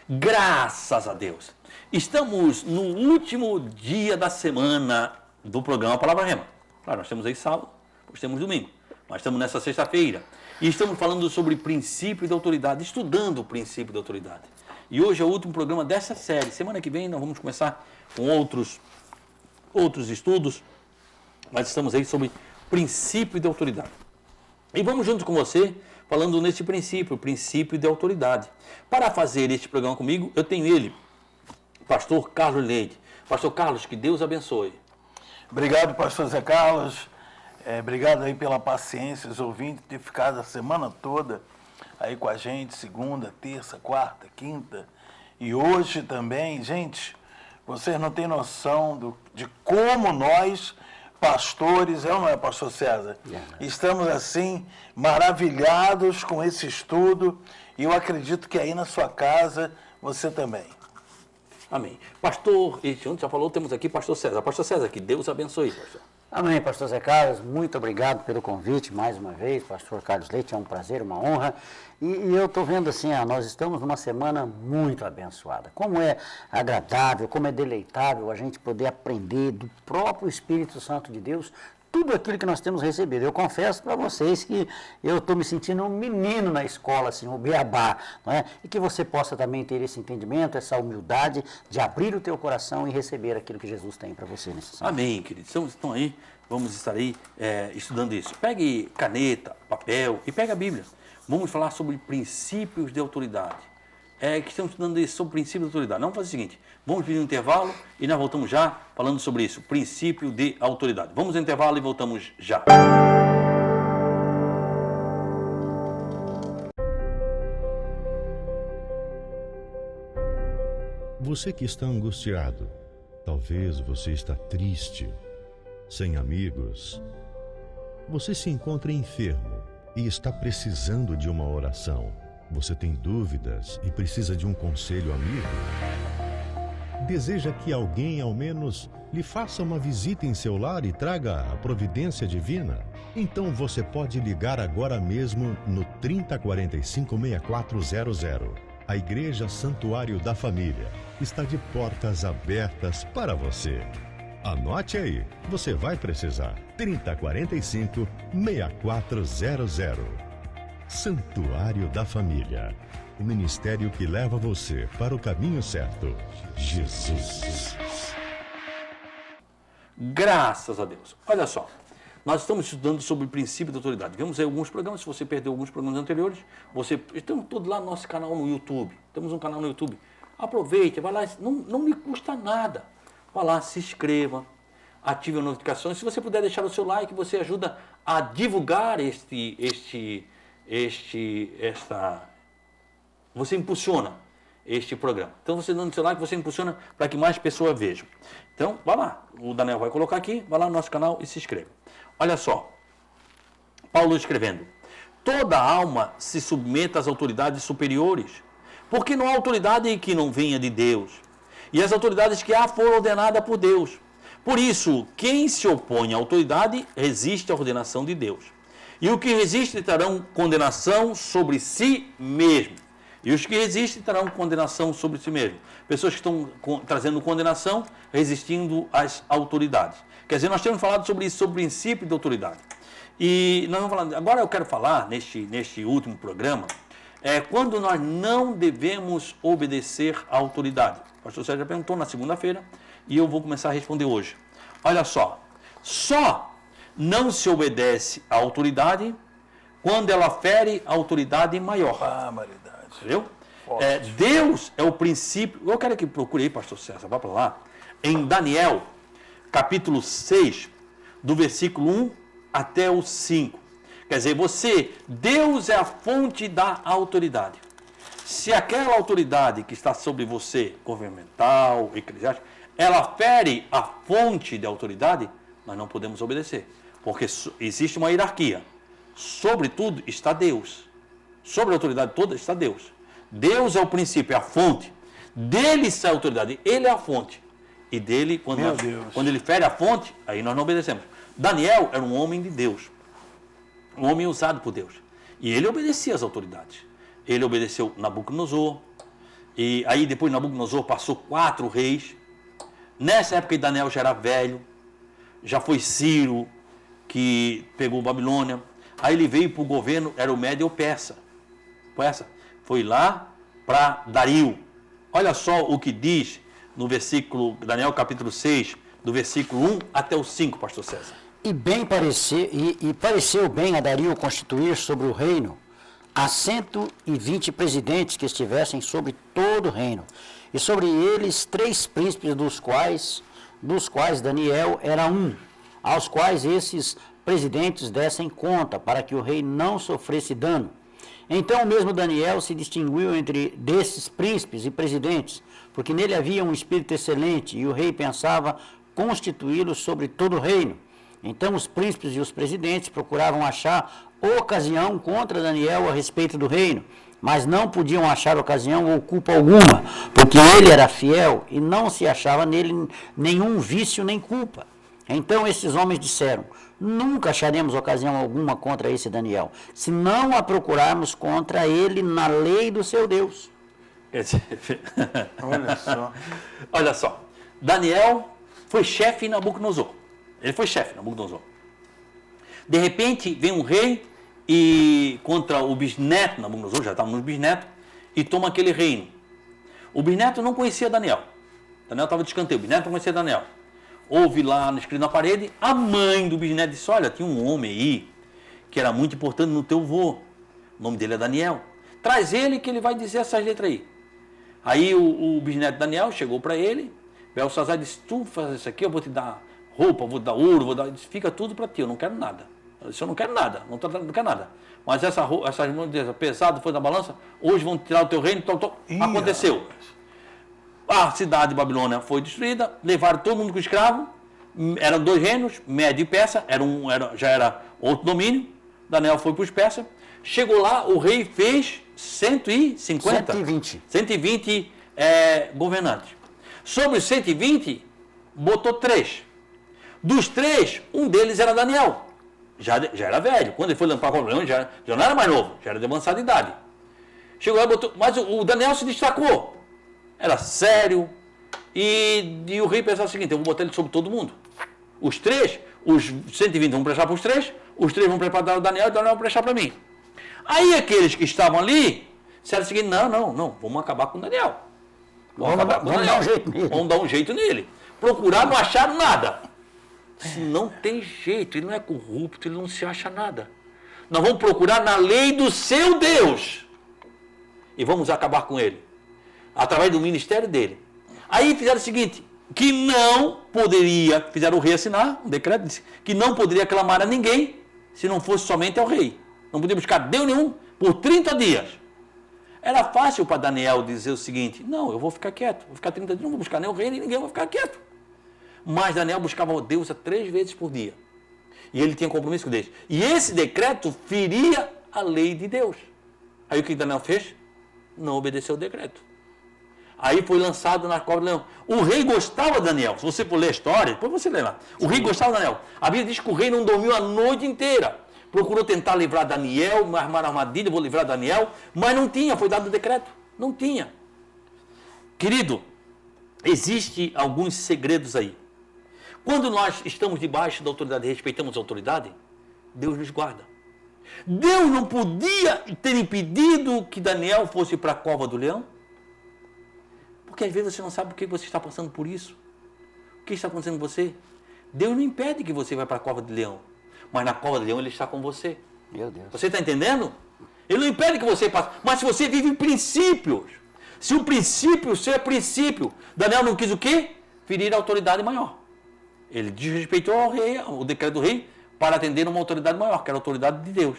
Graças a Deus. Estamos no último dia da semana do programa Palavra Rema. Claro, nós temos aí sábado, nós temos domingo, mas estamos nessa sexta-feira e estamos falando sobre princípio de autoridade, estudando o princípio de autoridade. E hoje é o último programa dessa série. Semana que vem nós vamos começar com outros estudos, mas estamos aí sobre princípio de autoridade. E vamos junto com você falando nesse princípio, princípio de autoridade. Para fazer este programa comigo, eu tenho ele, pastor Carlos Leite. Pastor Carlos, que Deus abençoe. Obrigado, pastor Zé Carlos. Obrigado aí pela paciência, os ouvintes, ter ficado a semana toda aí com a gente, segunda, terça, quarta, quinta. E hoje também, gente, vocês não têm noção de como nós, pastores, não é, pastor César? Estamos assim, maravilhados com esse estudo e eu acredito que aí na sua casa você também. Amém. Pastor, onde já falou, temos aqui pastor César. Pastor César, que Deus abençoe, pastor. Amém, pastor Zé Carlos, muito obrigado pelo convite mais uma vez, pastor Carlos Leite, é um prazer, uma honra. E eu estou vendo assim, nós estamos numa semana muito abençoada. Como é agradável, como é deleitável a gente poder aprender do próprio Espírito Santo de Deus tudo aquilo que nós temos recebido. Eu confesso para vocês que eu estou me sentindo um menino na escola, assim, um beabá, não é? E que você possa também ter esse entendimento, essa humildade de abrir o teu coração e receber aquilo que Jesus tem para você nesse momento. Amém, queridos. Estão aí, vamos estar aí estudando isso. Pegue caneta, papel e pegue a Bíblia. Vamos falar sobre princípios de autoridade. Que estamos estudando isso, sobre princípios de autoridade. Vamos fazer o seguinte, vamos pedir um intervalo e nós voltamos já falando sobre isso, princípio de autoridade. Vamos ao intervalo e voltamos já. Você que está angustiado, talvez você está triste, sem amigos. Você se encontra enfermo e está precisando de uma oração. Você tem dúvidas e precisa de um conselho amigo? Deseja que alguém, ao menos, lhe faça uma visita em seu lar e traga a providência divina? Então você pode ligar agora mesmo no 3045-6400. A Igreja Santuário da Família está de portas abertas para você. Anote aí, você vai precisar. 3045-6400. Santuário da Família, o ministério que leva você para o caminho certo. Jesus. Graças a Deus. Olha só, nós estamos estudando sobre o princípio da autoridade. Vemos aí alguns programas, se você perdeu alguns programas anteriores, estamos todos lá no nosso canal no YouTube. Temos um canal no YouTube. Aproveite, vai lá, não me custa nada. Vai lá, se inscreva, ative as notificações. Se você puder deixar o seu like, você ajuda a divulgar você impulsiona este programa. Então, você dando seu like, você impulsiona para que mais pessoas vejam. Então, vai lá. O Daniel vai colocar aqui, vai lá no nosso canal e se inscreva. Olha só. Paulo escrevendo. Toda alma se submeta às autoridades superiores, porque não há autoridade que não venha de Deus. E as autoridades que há foram ordenadas por Deus. Por isso, quem se opõe à autoridade resiste à ordenação de Deus. E o que resiste terão condenação sobre si mesmo. E os que resistem terão condenação sobre si mesmo. Pessoas que estão trazendo condenação, resistindo às autoridades. Quer dizer, nós temos falado sobre isso, sobre o princípio de autoridade. E nós vamos falar, agora eu quero falar, neste último programa, quando nós não devemos obedecer à autoridade. O pastor Sérgio já perguntou na segunda-feira e eu vou começar a responder hoje. Olha só não se obedece à autoridade quando ela fere a autoridade maior. Maridade. Entendeu? Deus é o princípio. Eu quero que procure aí, pastor César, vá para lá. Em Daniel, capítulo 6, do versículo 1 até o 5. Quer dizer, Deus é a fonte da autoridade. Se aquela autoridade que está sobre você, governamental, eclesiástica, ela fere a fonte de autoridade, nós não podemos obedecer. Porque existe uma hierarquia. Sobre tudo está Deus. Sobre a autoridade toda está Deus. Deus é o princípio, é a fonte. Dele sai a autoridade. Ele é a fonte. E dele, quando ele fere a fonte, aí nós não obedecemos. Daniel era um homem de Deus. Um homem usado por Deus. E ele obedecia às autoridades. Ele obedeceu Nabucodonosor. E aí depois Nabucodonosor passou 4 reis. Nessa época Daniel já era velho. Já foi Ciro que pegou Babilônia. Aí ele veio para o governo, era o Médio Persa. Foi lá para Dario. Olha só o que diz no versículo, Daniel capítulo 6, do versículo 1 até o 5, pastor César. E pareceu bem a Dario constituir sobre o reino a 120 presidentes que estivessem sobre todo o reino, e sobre eles 3 príncipes, dos quais Daniel era um, aos quais esses presidentes dessem conta, para que o rei não sofresse dano. Então o mesmo Daniel se distinguiu entre desses príncipes e presidentes, porque nele havia um espírito excelente, e o rei pensava constituí-lo sobre todo o reino. Então os príncipes e os presidentes procuravam achar ocasião contra Daniel a respeito do reino, mas não podiam achar ocasião ou culpa alguma, porque ele era fiel e não se achava nele nenhum vício nem culpa. Então esses homens disseram: nunca acharemos ocasião alguma contra esse Daniel, se não a procurarmos contra ele na lei do seu Deus. Olha só. Olha só, Daniel foi chefe em Nabucodonosor. Ele foi chefe em Nabucodonosor. De repente vem um rei e contra o bisneto, Nabucodonosor já estava no bisneto, e toma aquele reino. O bisneto não conhecia Daniel. Daniel estava de escanteio, o bisneto não conhecia Daniel. Houve lá escrito na parede, a mãe do bisneto disse: olha, tinha um homem aí que era muito importante no teu vô. O nome dele é Daniel. Traz ele que ele vai dizer essas letras aí. Aí o bisneto Daniel chegou para ele, Belsazar disse: tu faz isso aqui, eu vou te dar roupa, vou te dar ouro, vou dar... Disse, fica tudo para ti, eu não quero nada. Eu disse: eu não quero nada, não quero nada. Mas essas mãos pesadas foi da balança, hoje vão tirar o teu reino, então aconteceu. A cidade de Babilônia foi destruída, levaram todo mundo com escravo, eram 2 reinos, Médio e Persa, já era outro domínio. Daniel foi para os persas, chegou lá, o rei fez 120 governantes. Sobre os 120, botou 3. Dos 3, um deles era Daniel, já era velho. Quando ele foi para Babilônia, já não era mais novo, já era de avançada idade. Chegou lá, botou, mas o Daniel se destacou. Era sério, e o rei pensava o seguinte: eu vou botar ele sobre todo mundo. Os 3, os 120 vão prestar para os 3, os 3 vão prestar para o Daniel, e o Daniel vai prestar para mim. Aí aqueles que estavam ali disseram o seguinte: não, vamos acabar com o Daniel. Vamos dar um jeito nele. Procuraram, não acharam nada. Não tem jeito, ele não é corrupto, ele não se acha nada. Nós vamos procurar na lei do seu Deus e vamos acabar com ele, através do ministério dele. Aí fizeram o seguinte: que não poderia, fizeram o rei assinar um decreto, que não poderia clamar a ninguém se não fosse somente ao rei. Não podia buscar Deus nenhum por 30 dias. Era fácil para Daniel dizer o seguinte: não, eu vou ficar quieto, vou ficar 30 dias, não vou buscar nem o rei, nem ninguém, vou ficar quieto. Mas Daniel buscava Deus 3 vezes por dia. E ele tinha compromisso com Deus. E esse decreto feria a lei de Deus. Aí o que Daniel fez? Não obedeceu o decreto. Aí foi lançado na cova do leão. O rei gostava de Daniel. Se você for ler a história, depois você lê lá. O rei gostava de Daniel. A Bíblia diz que o rei não dormiu a noite inteira. Procurou tentar livrar Daniel, armar armadilha, vou livrar Daniel, mas não tinha, foi dado o decreto. Não tinha. Querido, existem alguns segredos aí. Quando nós estamos debaixo da autoridade e respeitamos a autoridade, Deus nos guarda. Deus não podia ter impedido que Daniel fosse para a cova do leão? Porque às vezes você não sabe por que você está passando por isso. O que está acontecendo com você? Deus não impede que você vá para a cova do leão. Mas na cova do leão ele está com você. Meu Deus. Você está entendendo? Ele não impede que você passe. Mas se você vive princípios, se o princípio, seu é princípio, Daniel não quis o quê? Ferir a autoridade maior. Ele desrespeitou ao rei, o decreto do rei, para atender uma autoridade maior, que era a autoridade de Deus.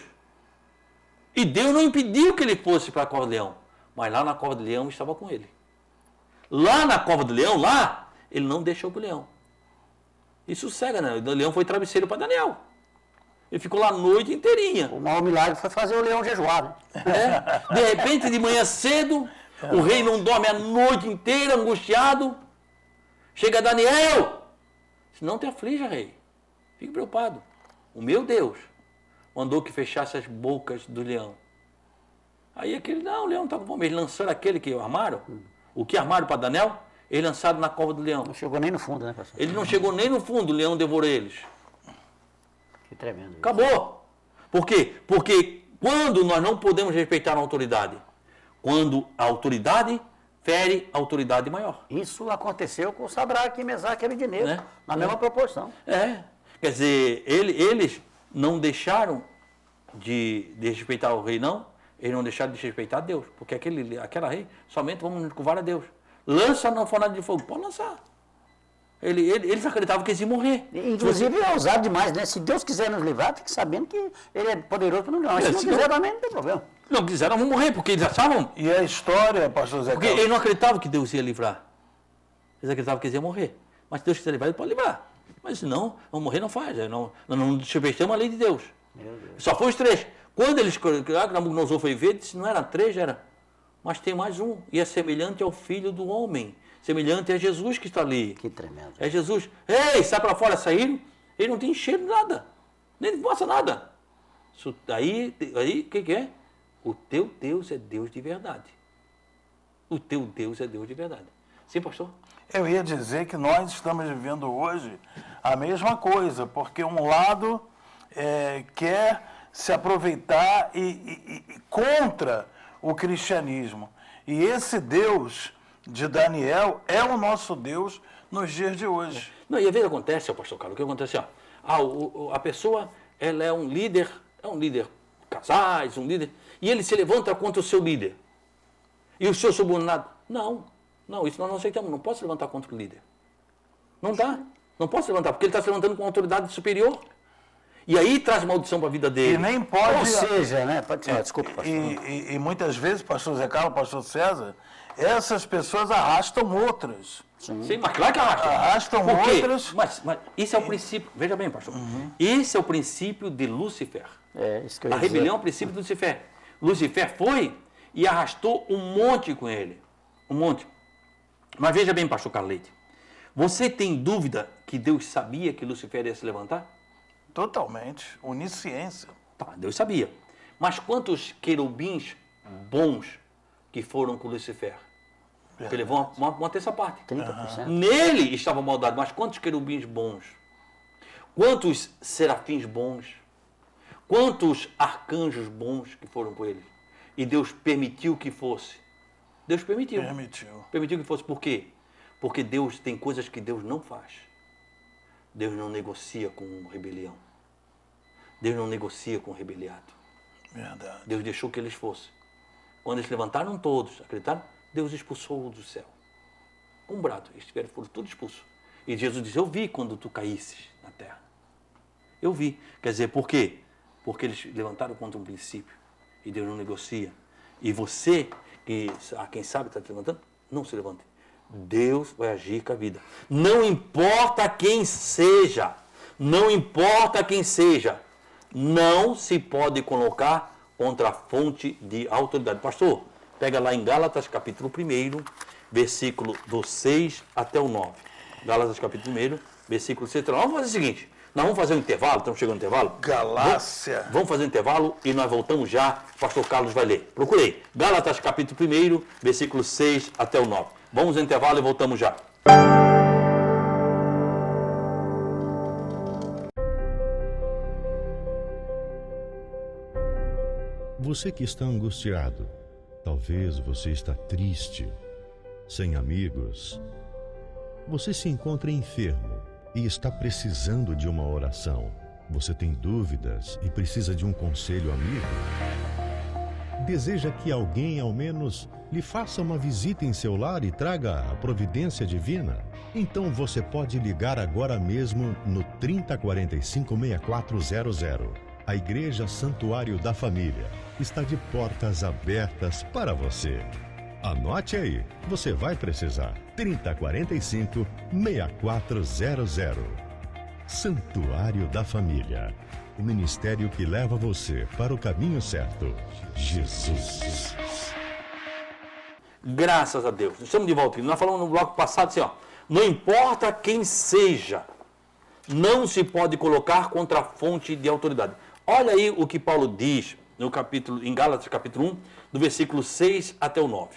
E Deus não impediu que ele fosse para a cova do leão. Mas lá na cova do leão estava com ele. Lá na cova do leão, ele não deixou para o leão. Isso cega, né? O leão foi travesseiro para Daniel. Ele ficou lá a noite inteirinha. O maior milagre foi fazer o leão jejuar, né? De repente, de manhã cedo, o rei não dorme a noite inteira, angustiado. Chega Daniel. Não te aflija, rei. Fique preocupado. O meu Deus mandou que fechasse as bocas do leão. Aí aquele, não, o leão está com fome. Eles lançaram aquele que armaram, o que armaram para Daniel, eles lançaram na cova do leão. Não chegou nem no fundo, né, pastor? Ele não chegou nem no fundo, o leão devorou eles. Que tremendo. Isso. Acabou. Por quê? Porque quando nós não podemos respeitar a autoridade, quando a autoridade fere a autoridade maior. Isso aconteceu com Sadraque, Mesaque e Abednego, Né? na mesma proporção. Quer dizer, eles não deixaram de respeitar o rei, não. Eles não deixaram de respeitar Deus. Porque aquela rei, somente vamos curvar a Deus. Lança na fornalha de fogo. Pode lançar. Eles acreditavam que eles iam morrer. Inclusive é ousado demais, né? Se Deus quiser nos livrar, fique sabendo que Ele é poderoso para nos livrar. Mas se não quiser também, não tem problema. Não quiseram, vão morrer, porque eles achavam. E a história, pastor Zé Porque Carlos? eles não acreditavam que Deus ia livrar. Eles acreditavam que eles iam morrer. Mas se Deus quiser livrar, ele pode livrar. Mas se não, vão morrer, não faz. Nós não desrespeitamos a lei de Deus. Só foi os 3. Quando eles Nabucodonosor foi ver, disse, não era 3, era. Mas tem mais um. E é semelhante ao Filho do Homem. Semelhante a Jesus que está ali. Que tremendo. É Jesus. Ei, sai para fora, saíram. Ele não tem cheiro de nada. Nem mostra nada. Isso, aí, o que é? O teu Deus é Deus de verdade. O teu Deus é Deus de verdade. Sim, pastor? Eu ia dizer que nós estamos vivendo hoje a mesma coisa, porque um lado quer se aproveitar e contra o cristianismo. E esse Deus de Daniel é o nosso Deus nos dias de hoje. Não, e às vezes acontece, pastor Carlos, o que acontece? A pessoa, ela é um líder casais, um líder, e ele se levanta contra o seu líder. E o seu subordinado, não, isso nós não aceitamos, não pode se levantar contra o líder. Não dá, não pode se levantar, porque ele está se levantando com uma autoridade superior. E aí traz maldição para a vida dele. E nem pode... Ou seja, né? Desculpa, pastor. E muitas vezes, pastor Zé Carlos, pastor César, essas pessoas arrastam outras. Sim, mas claro que arrastam. Arrastam Por quê? outras. Mas isso é o princípio, veja bem, pastor, esse é o princípio de Lúcifer. Isso que eu A ia dizer. rebelião é o princípio de Lúcifer. Lúcifer foi e arrastou um monte com ele. Um monte. Mas veja bem, pastor Carlete, você tem dúvida que Deus sabia que Lúcifer ia se levantar? Totalmente. Onisciência. Tá, Deus sabia. Mas quantos querubins bons que foram com Lúcifer? Porque eles vão uma terça parte. 30%. Nele estava maldade, mas quantos querubins bons? Quantos serafins bons? Quantos arcanjos bons que foram com ele? E Deus permitiu que fosse. Deus permitiu. Permitiu que fosse. Por quê? Porque Deus tem coisas que Deus não faz. Deus não negocia com rebelião. Deus não negocia com rebeliado. Verdade. Deus deixou que eles fossem. Quando eles levantaram todos, acreditaram? Deus expulsou do céu. Um brado, eles foram todos expulsos. E Jesus disse, eu vi quando tu caísses na terra. Eu vi. Quer dizer, por quê? Porque eles levantaram contra um princípio. E Deus não negocia. E você, quem sabe está te levantando, não se levante. Deus vai agir com a vida. Não importa quem seja. Não importa quem seja. Não se pode colocar contra a fonte de autoridade. Pastor, pega lá em Gálatas capítulo 1, versículo do 6 até o 9. Gálatas capítulo 1, versículo 6 até o 9. Vamos fazer o seguinte, nós vamos fazer um intervalo, estamos chegando no intervalo. Galácia. Vamos fazer um intervalo e nós voltamos já, o pastor Carlos vai ler. Procurei, Gálatas capítulo 1, versículo 6 até o 9. Vamos ao intervalo e voltamos já. Você que está angustiado, talvez você está triste, sem amigos. Você se encontra enfermo e está precisando de uma oração. Você tem dúvidas e precisa de um conselho amigo? Deseja que alguém, ao menos, lhe faça uma visita em seu lar e traga a providência divina? Então você pode ligar agora mesmo no 3045-6400. A Igreja Santuário da Família está de portas abertas para você. Anote aí, você vai precisar. 3045-6400. Santuário da Família. O ministério que leva você para o caminho certo. Jesus. Graças a Deus. Estamos de volta. Nós falamos no bloco passado assim, não importa quem seja, não se pode colocar contra a fonte de autoridade. Olha aí o que Paulo diz em Gálatas capítulo 1, do versículo 6 até o 9.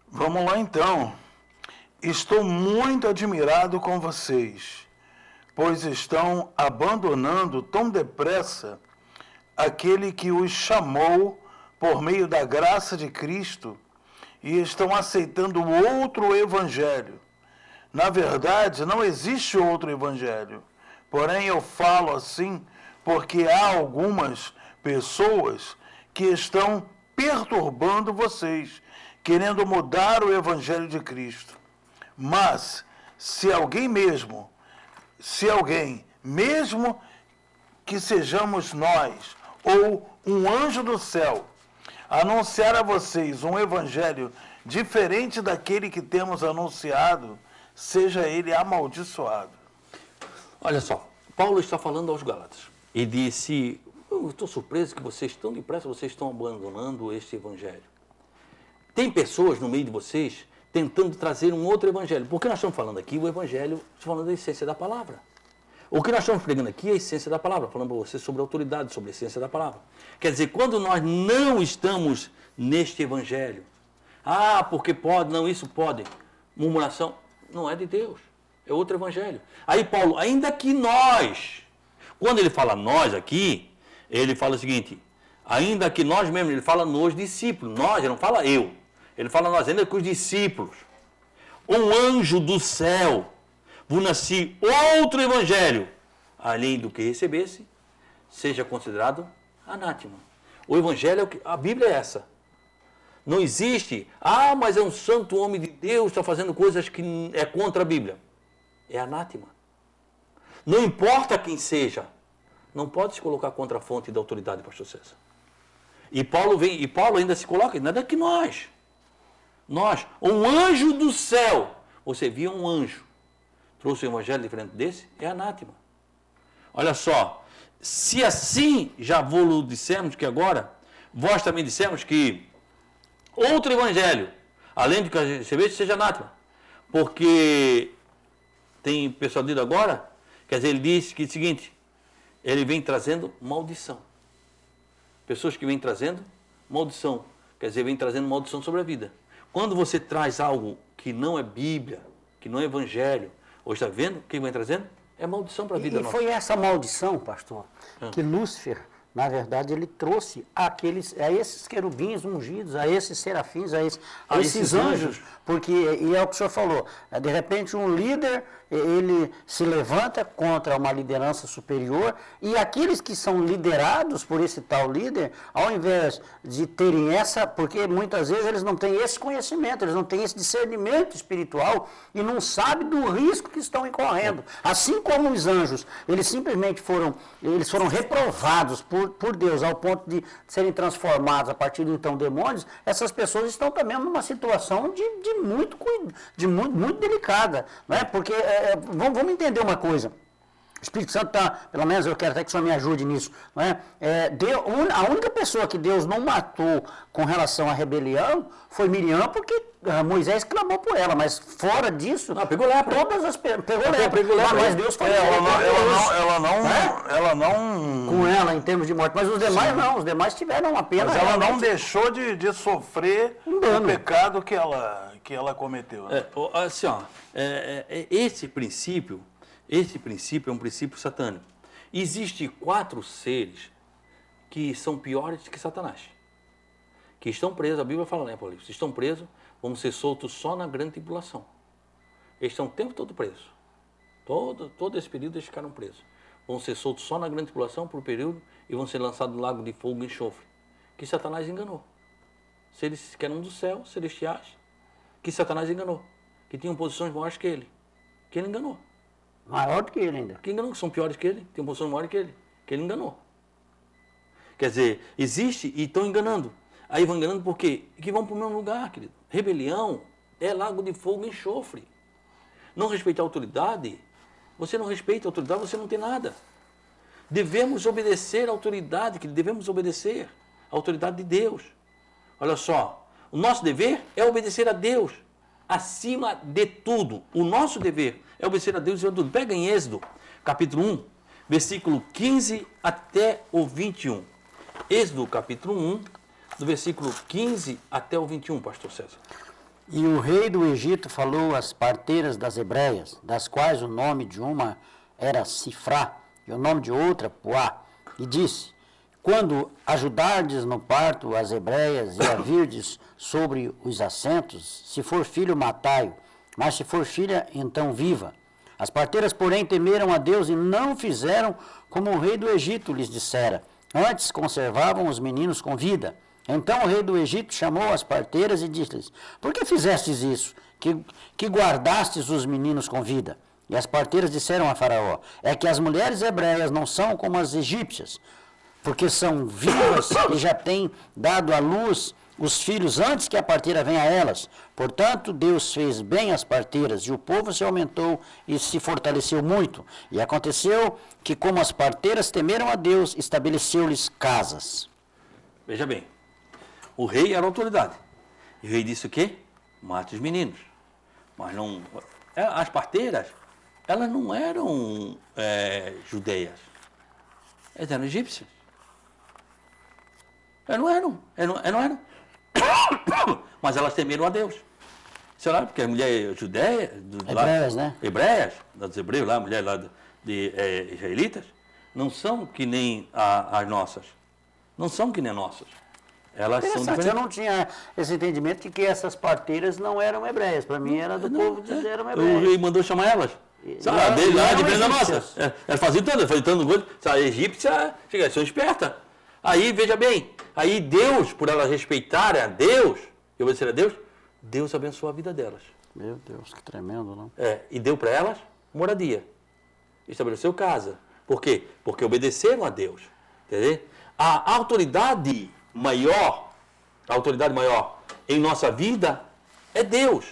Vamos lá então. Estou muito admirado com vocês, pois estão abandonando tão depressa aquele que os chamou por meio da graça de Cristo e estão aceitando outro evangelho. Na verdade, não existe outro evangelho. Porém, eu falo assim porque há algumas pessoas que estão perturbando vocês, querendo mudar o evangelho de Cristo. Mas, se alguém, mesmo que sejamos nós ou um anjo do céu, anunciar a vocês um evangelho diferente daquele que temos anunciado, seja ele amaldiçoado. Olha só, Paulo está falando aos Gálatas e disse, eu estou surpreso que vocês tão depressa, vocês estão abandonando este evangelho. Tem pessoas no meio de vocês tentando trazer um outro evangelho. Porque nós estamos falando aqui, o evangelho, estamos falando da essência da palavra. O que nós estamos pregando aqui é a essência da palavra, falando para você sobre a autoridade, sobre a essência da palavra. Quer dizer, quando nós não estamos neste evangelho, porque pode, não, isso pode, murmuração, não é de Deus, é outro evangelho. Aí Paulo, ainda que nós, quando ele fala nós aqui, ele fala o seguinte, ainda que nós mesmos, ele fala nos discípulos, nós, ele não fala eu, ele fala nós, ainda que os discípulos, um anjo do céu, vos nasci outro evangelho, além do que recebesse, seja considerado anátema. O evangelho, a Bíblia é essa. Não existe, mas é um santo homem de Deus, está fazendo coisas que é contra a Bíblia. É anátema. Não importa quem seja, não pode se colocar contra a fonte da autoridade, pastor César. E Paulo ainda se coloca, nada que nós, um anjo do céu, você viu um anjo, trouxe um evangelho diferente desse, é anátema. Olha só, se assim já vos dissemos que agora, vós também dissemos que outro evangelho, além do que recebeste, seja anátema. Porque tem pessoal dito agora, quer dizer, ele diz que é o seguinte, ele vem trazendo maldição. Pessoas que vêm trazendo maldição, quer dizer, vem trazendo maldição sobre a vida. Quando você traz algo que não é Bíblia, que não é evangelho, hoje está vendo o que vem trazendo? É maldição para a vida nossa. E foi essa maldição, pastor, que Lúcifer, na verdade, ele trouxe a esses querubins ungidos, a esses serafins, a esses anjos. Porque, e é o que o senhor falou, de repente um líder, ele se levanta contra uma liderança superior e aqueles que são liderados por esse tal líder, ao invés de terem porque muitas vezes eles não têm esse conhecimento, eles não têm esse discernimento espiritual e não sabem do risco que estão incorrendo. Assim como os anjos, eles simplesmente foram reprovados por Deus ao ponto de serem transformados a partir de então demônios, essas pessoas estão também numa situação muito delicada, não é? Porque vamos entender uma coisa. O Espírito Santo está, pelo menos eu quero até que o senhor me ajude nisso, não é? A única pessoa que Deus não matou com relação à rebelião foi Miriam, porque Moisés clamou por ela, mas fora disso, pegou lepra. Todas as pegou lepra. Mas Deus foi ela não com ela em termos de morte, mas os demais não, os demais tiveram apenas. Mas ela não deixou de sofrer o pecado que ela cometeu. Né? Assim, esse princípio é um princípio satânico. Existem 4 seres que são piores que Satanás, que estão presos, a Bíblia fala, né, Apocalipse? Estão presos, vão ser soltos só na grande tribulação. Eles estão o tempo todo presos. Todo esse período eles ficaram presos. Vão ser soltos só na grande tribulação por um período e vão ser lançados no lago de fogo e enxofre, que Satanás enganou. Seres que eram do céu, celestiais, que Satanás enganou, que tinham posições maiores que ele enganou. Maior do que ele ainda. Que enganou, que são piores que ele, tem posições maiores que ele enganou. Quer dizer, existe e estão enganando. Aí vão enganando por quê? Que vão para o mesmo lugar, querido. Rebelião é lago de fogo e enxofre. Não respeitar a autoridade, você não respeita a autoridade, você não tem nada. Devemos obedecer a autoridade, que devemos obedecer a autoridade de Deus. Olha só, o nosso dever é obedecer a Deus, acima de tudo. O nosso dever é obedecer a Deus acima de tudo. Pega em Êxodo, capítulo 1, versículo 15 até o 21. Êxodo capítulo 1, do versículo 15 até o 21, pastor César. E o rei do Egito falou às parteiras das hebreias, das quais o nome de uma era Sifrá e o nome de outra Puá, e disse: quando ajudardes no parto as hebreias e a virdes sobre os assentos, se for filho, matai-o, mas se for filha, então viva. As parteiras, porém, temeram a Deus e não fizeram como o rei do Egito lhes dissera. Antes conservavam os meninos com vida. Então o rei do Egito chamou as parteiras e disse-lhes: por que fizestes isso, que guardastes os meninos com vida? E as parteiras disseram a Faraó: é que as mulheres hebreias não são como as egípcias, porque são vivas e já têm dado à luz os filhos antes que a parteira venha a elas. Portanto, Deus fez bem às parteiras, e o povo se aumentou e se fortaleceu muito. E aconteceu que, como as parteiras temeram a Deus, estabeleceu-lhes casas. Veja bem, o rei era a autoridade. E o rei disse o quê? Mate os meninos. Mas não... As parteiras, elas não eram judeias. Elas eram egípcias. Elas não eram. Mas elas temeram a Deus. Sei lá, porque a mulher judeia... Hebreias, né? Hebreias, dos hebreus lá, mulher lá de israelitas, não são que nem as nossas. Não são que nem nossas. Elas são diferentes. Eu não tinha esse entendimento de que essas parteiras não eram hebreias. Para mim era do povo dizer eram hebreias. O rei mandou chamar elas. Diferente da nossa. Elas faziam tanto coisa. A egípcia, são esperta. Aí, veja bem, aí Deus, por elas respeitarem a Deus, e obedecer a Deus, Deus abençoou a vida delas. Meu Deus, que tremendo, não? E deu para elas moradia. Estabeleceu casa. Por quê? Porque obedeceram a Deus. Entendeu? A autoridade maior em nossa vida é Deus.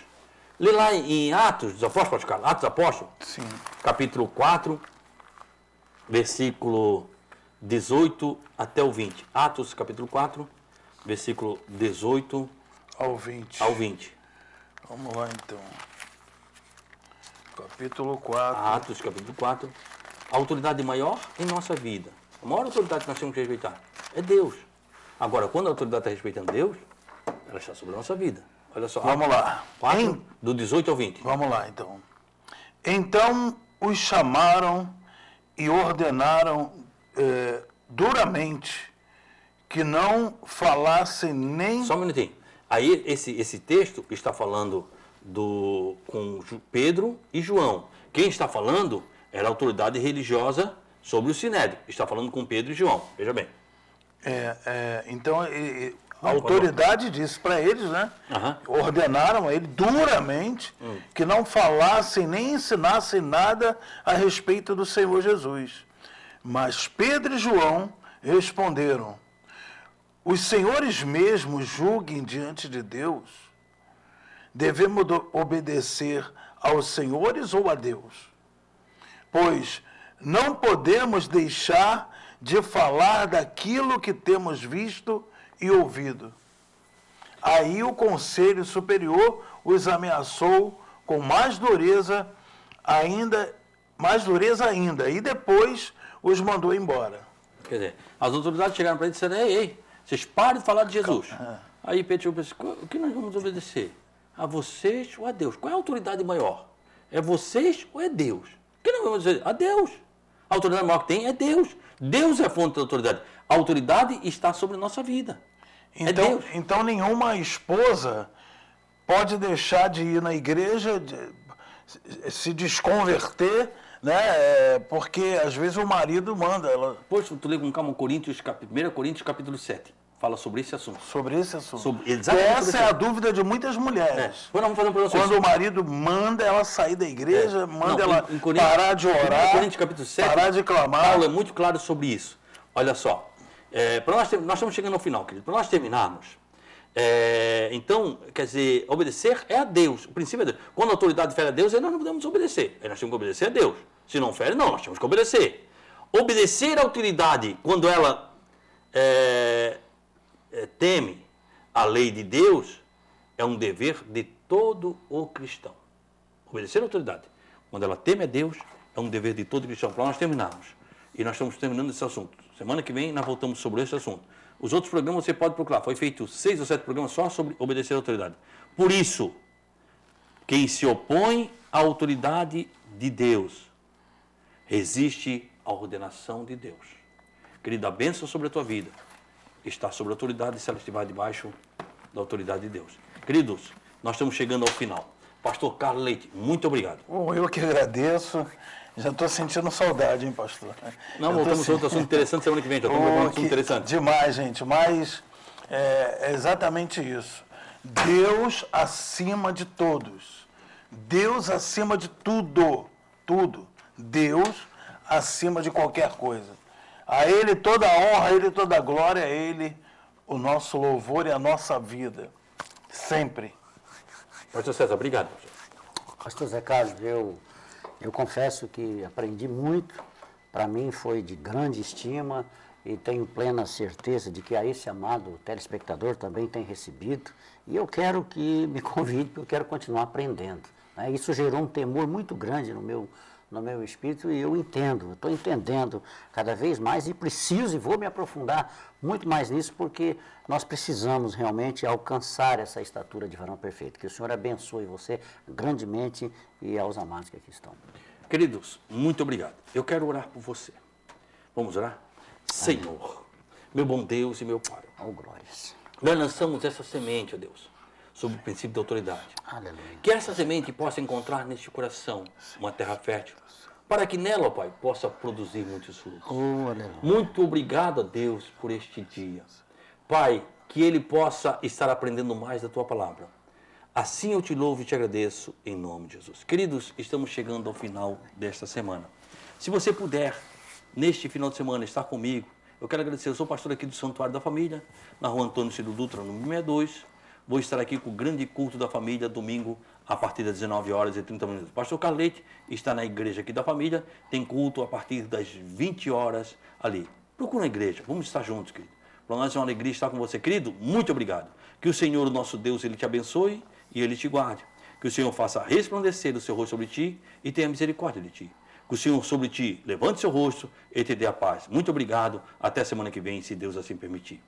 Lê lá em Atos dos Apóstolos, Atos dos Apóstolos, Sim. capítulo 4, versículo 18 até o 20. Atos, capítulo 4, versículo 18 Ao 20. ao 20. Vamos lá, então. Capítulo 4. Atos, capítulo 4. A autoridade maior em nossa vida. A maior autoridade que nós temos que respeitar é Deus. Agora, quando a autoridade está respeitando Deus, ela está sobre a nossa vida. Olha só. Vamos lá. 4, do 18 ao 20. Vamos lá, então. Então os chamaram e ordenaram duramente que não falassem nem... Só um minutinho. Aí, esse texto está falando com Pedro e João. Quem está falando era a autoridade religiosa sobre o Sinédrio. Está falando com Pedro e João. Veja bem. Então, a autoridade disse para eles, né? Ordenaram a ele duramente que não falassem nem ensinassem nada a respeito do Senhor Jesus. Mas Pedro e João responderam: os senhores mesmos julguem diante de Deus. Devemos obedecer aos senhores ou a Deus? Pois não podemos deixar de falar daquilo que temos visto e ouvido. Aí o Conselho Superior os ameaçou com mais dureza ainda, e depois os mandou embora. Quer dizer, as autoridades chegaram para ele e disseram: ei, vocês parem de falar de Jesus. Aí Pedro disse: o que nós vamos obedecer? A vocês ou a Deus? Qual é a autoridade maior? É vocês ou é Deus? O que nós vamos dizer? A Deus. A autoridade maior que tem é Deus. Deus é a fonte da autoridade. A autoridade está sobre a nossa vida. Então nenhuma esposa pode deixar de ir na igreja, se desconverter, né? Porque às vezes o marido manda ela. Poxa, tu lê com calma 1 Coríntios capítulo 7. Fala sobre esse assunto. Sobre esse assunto. Exatamente. Essa é a dúvida de muitas mulheres. Vamos fazer um programa Quando o marido manda ela sair da igreja, ela parar de orar, 1 Coríntios capítulo 7, parar de clamar. Paulo é muito claro sobre isso. Olha só, nós estamos chegando ao final, querido. Para nós terminarmos, então, quer dizer, obedecer é a Deus. O princípio é Deus. Quando a autoridade fere a Deus, aí nós não podemos obedecer. Aí nós temos que obedecer a Deus. Se não fere, não, nós temos que obedecer. Obedecer à autoridade, quando ela teme a lei de Deus, é um dever de todo o cristão. Obedecer à autoridade, quando ela teme a Deus, é um dever de todo cristão. Para nós terminarmos. E nós estamos terminando esse assunto. Semana que vem nós voltamos sobre esse assunto. Os outros programas você pode procurar. Foi feito 6 ou 7 programas só sobre obedecer à autoridade. Por isso, quem se opõe à autoridade de Deus resiste à ordenação de Deus. Querida, a bênção sobre a tua vida está sobre a autoridade se ela estiver debaixo da autoridade de Deus. Queridos, nós estamos chegando ao final. Pastor Carlos Leite, muito obrigado. Eu que agradeço. Já estou sentindo saudade, hein, pastor? Não, voltamos a outro assunto interessante semana que vem. Já estamos preparando um assunto interessante. Demais, gente. Mas é exatamente isso. Deus acima de todos. Deus acima de tudo. Tudo. Deus acima de qualquer coisa. A Ele toda a honra, a Ele toda a glória, a Ele o nosso louvor e a nossa vida. Sempre. Pastor César, obrigado. Pastor Zé Carlos, eu confesso que aprendi muito. Para mim foi de grande estima e tenho plena certeza de que a esse amado telespectador também tem recebido. E eu quero que me convide, porque eu quero continuar aprendendo. Né? Isso gerou um temor muito grande no meu espírito e eu estou entendendo cada vez mais e preciso e vou me aprofundar muito mais nisso porque nós precisamos realmente alcançar essa estatura de varão perfeito. Que o Senhor abençoe você grandemente e aos amados que aqui estão. Queridos, muito obrigado. Eu quero orar por você. Vamos orar? Amém. Senhor, meu bom Deus e meu Pai. Oh, glórias. Nós lançamos essa semente, ó Deus, sobre o princípio da autoridade. Aleluia. Que essa semente possa encontrar neste coração uma terra fértil, para que nela, ó Pai, possa produzir muitos frutos. Oh, aleluia. Muito obrigado a Deus por este dia. Pai, que ele possa estar aprendendo mais da Tua palavra. Assim eu te louvo e te agradeço em nome de Jesus. Queridos, estamos chegando ao final desta semana. Se você puder, neste final de semana, estar comigo, eu quero agradecer. Eu sou pastor aqui do Santuário da Família, na rua Antônio Ciro Dutra, número 62. Vou estar aqui com o grande culto da família, domingo, a partir das 19 horas e 30 minutos. O pastor Carlos Leite está na igreja aqui da família, tem culto a partir das 20 horas ali. Procura a igreja, vamos estar juntos, querido. Para nós é uma alegria estar com você. Querido, muito obrigado. Que o Senhor, o nosso Deus, Ele te abençoe e Ele te guarde. Que o Senhor faça resplandecer o seu rosto sobre ti e tenha misericórdia de ti. Que o Senhor sobre ti levante seu rosto e te dê a paz. Muito obrigado. Até semana que vem, se Deus assim permitir.